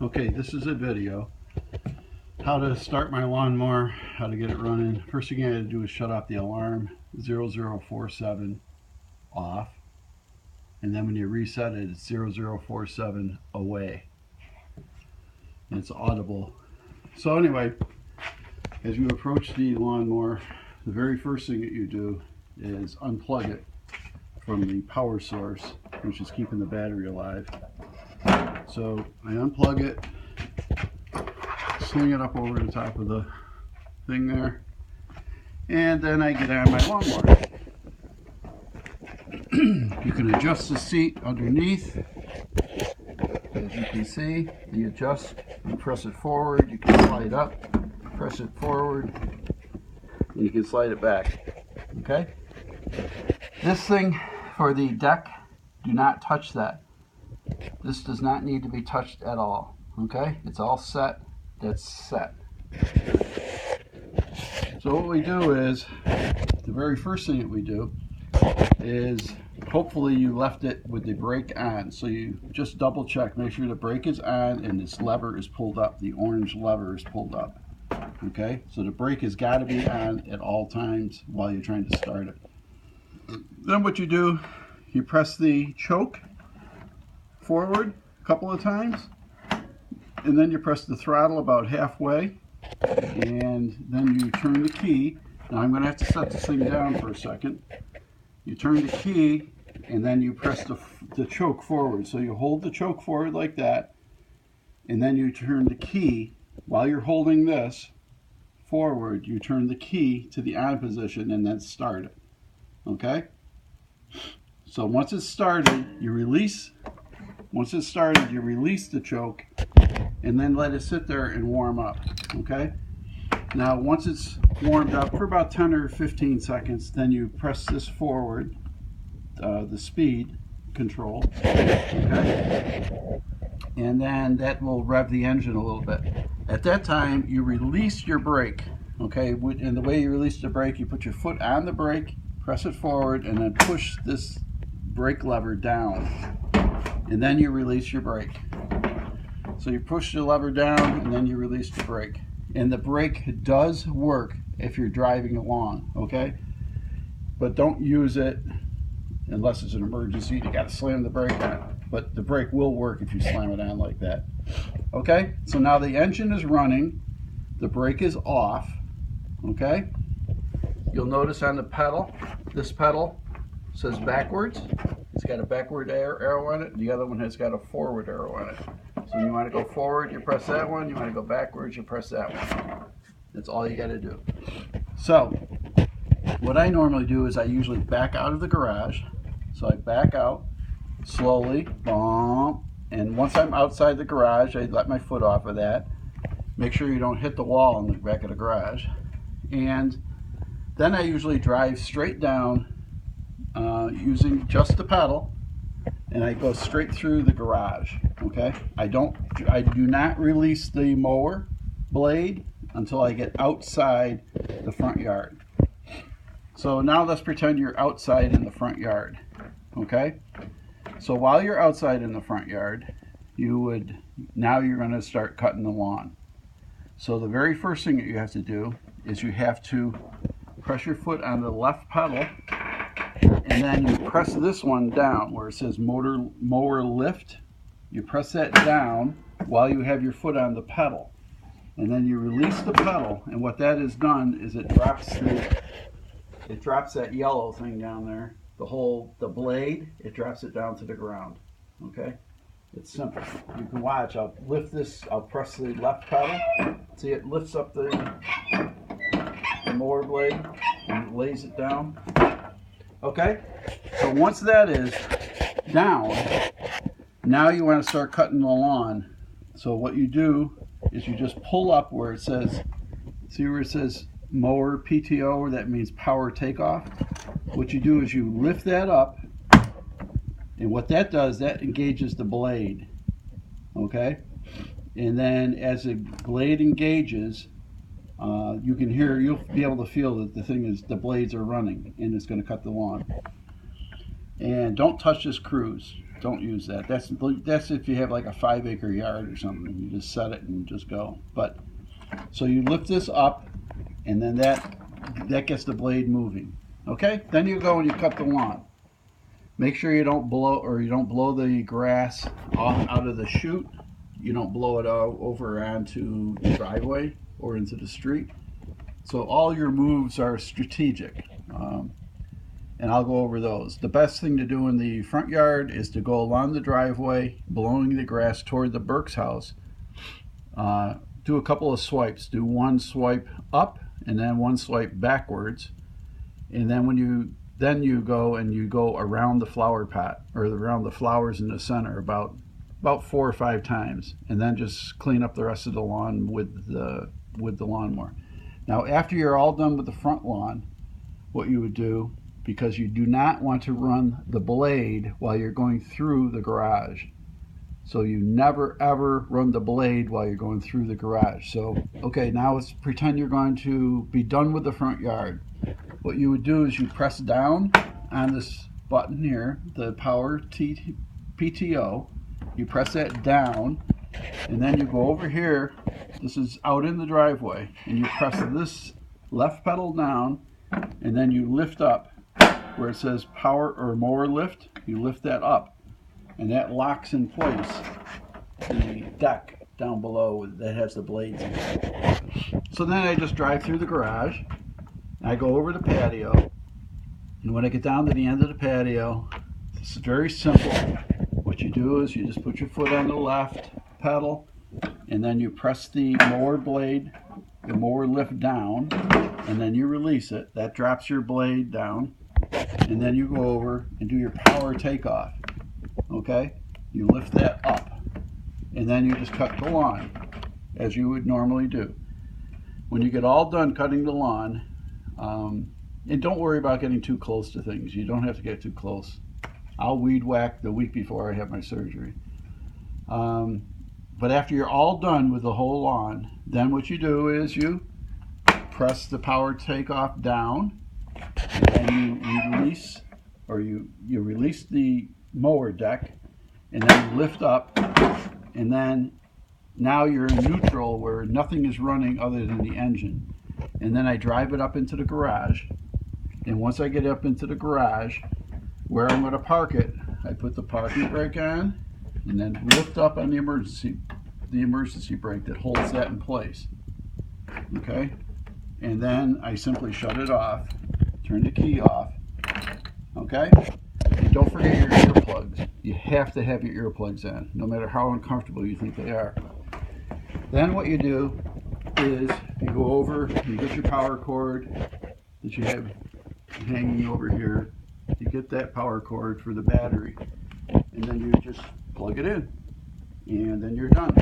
Okay, this is a video. How to start my lawnmower, how to get it running. First thing I had to do is shut off the alarm 0047 off. And then when you reset it, it's 0047 away. And it's audible. So anyway, as you approach the lawnmower, the very first thing that you do is unplug it from the power source, which is keeping the battery alive. So I unplug it, swing it up over the top of the thing there, and then I get on my lawnmower. You can adjust the seat underneath. As you can see, you adjust, you press it forward, you can slide up, press it forward, and you can slide it back. Okay? This thing for the deck, do not touch that. This does not need to be touched at all. Okay? It's all set. That's set. So what we do is, the very first thing that we do is, hopefully you left it with the brake on. So you just double check, make sure the brake is on and this lever is pulled up. The orange lever is pulled up. Okay? So the brake has got to be on at all times while you're trying to start it. Then what you do, you press the choke forward a couple of times, and then you press the throttle about halfway, and then you turn the key. Now I'm going to have to set this thing down for a second. You turn the key, and then you press the choke forward. So you hold the choke forward like that, and then you turn the key. While you're holding this forward, you turn the key to the on position and then start it. Okay? So once it's started, you release. Once it's started, you release the choke and then let it sit there and warm up. Okay? Now once it's warmed up for about 10 or 15 seconds, then you press this forward, the speed control. Okay? And then that will rev the engine a little bit. At that time, you release your brake. Okay? And the way you release the brake, you put your foot on the brake, press it forward, and then push this brake lever down. And then you release your brake. So you push the lever down and then you release the brake. And the brake does work if you're driving along, okay? But don't use it unless it's an emergency. You got to slam the brake on. But the brake will work if you slam it on like that. Okay? So now the engine is running. The brake is off. Okay? You'll notice on the pedal, this pedal says backwards. It's got a backward arrow on it. The other one has got a forward arrow on it. So you want to go forward, you press that one. You want to go backwards, you press that one. That's all you got to do. So what I normally do is I usually back out of the garage. So I back out slowly, boom, and once I'm outside the garage, I let my foot off of that. Make sure you don't hit the wall in the back of the garage. And then I usually drive straight down using just the pedal, and I go straight through the garage. Okay, I do not release the mower blade until I get outside the front yard. So now let's pretend you're outside in the front yard. Okay, so while you're outside in the front yard, now you're going to start cutting the lawn. So the very first thing that you have to do is you have to press your foot on the left pedal, and then you press this one down where it says mower lift. You press that down while you have your foot on the pedal, and then you release the pedal, and what that has done is it drops that yellow thing down there, the blade, it drops it down to the ground. Okay? It's simple. You can watch. I'll lift this, I'll press the left pedal. See, it lifts up the mower blade and lays it down. Okay? So once that is down, now you want to start cutting the lawn. So what you do is you just pull up where it says, see where it says mower PTO, that means power takeoff. What you do is you lift that up, and what that does, that engages the blade. Okay? And then as the blade engages, you'll be able to feel that the blades are running, and it's going to cut the lawn. And don't touch this cruise. don't use that. That's if you have like a 5-acre yard or something. You just set it and just go. But so you lift this up, and then that gets the blade moving. Okay, then you go and you cut the lawn. Make sure you don't blow the grass off out of the chute. You don't blow it over onto the driveway or into the street. So all your moves are strategic, and I'll go over those. The best thing to do in the front yard is to go along the driveway, blowing the grass toward the Burke's house. Do a couple of swipes. Do one swipe up and then one swipe backwards, and then when you go around the flower pot, or around the flowers in the center about 4 or 5 times, and then just clean up the rest of the lawn with the lawnmower. Now after you're all done with the front lawn, what you would do, because you do not want to run the blade while you're going through the garage. So you never ever run the blade while you're going through the garage. So okay, now let's pretend you're going to be done with the front yard. What you would do is you press down on this button here, the power PTO. You press that down, and then you go over here. This is out in the driveway, and you press this left pedal down, and then you lift up where it says power or mower lift. You lift that up, and that locks in place the deck down below that has the blades in it. So then I just drive through the garage. I go over the patio, and when I get down to the end of the patio, this is very simple. What you do is you just put your foot on the left pedal, and then you press the mower blade, the mower lift down, and then you release it. That drops your blade down, and then you go over and do your power takeoff. Okay? You lift that up, and then you just cut the lawn as you would normally do. When you get all done cutting the lawn, and don't worry about getting too close to things. You don't have to get too close. I'll weed whack the week before I have my surgery. But after you're all done with the whole lawn, then what you do is you press the power takeoff down, and you release, or you release the mower deck, and then you lift up, and then now you're in neutral where nothing is running other than the engine. And then I drive it up into the garage, and once I get up into the garage where I'm going to park it, I put the parking brake on, and then lift up on the emergency brake that holds that in place. Okay, and then I simply shut it off, turn the key off. Okay, and don't forget your earplugs. You have to have your earplugs in, no matter how uncomfortable you think they are. Then what you do is you go over, you get your power cord that you have hanging over here. You get that power cord for the battery, and then you just plug it in, and then you're done.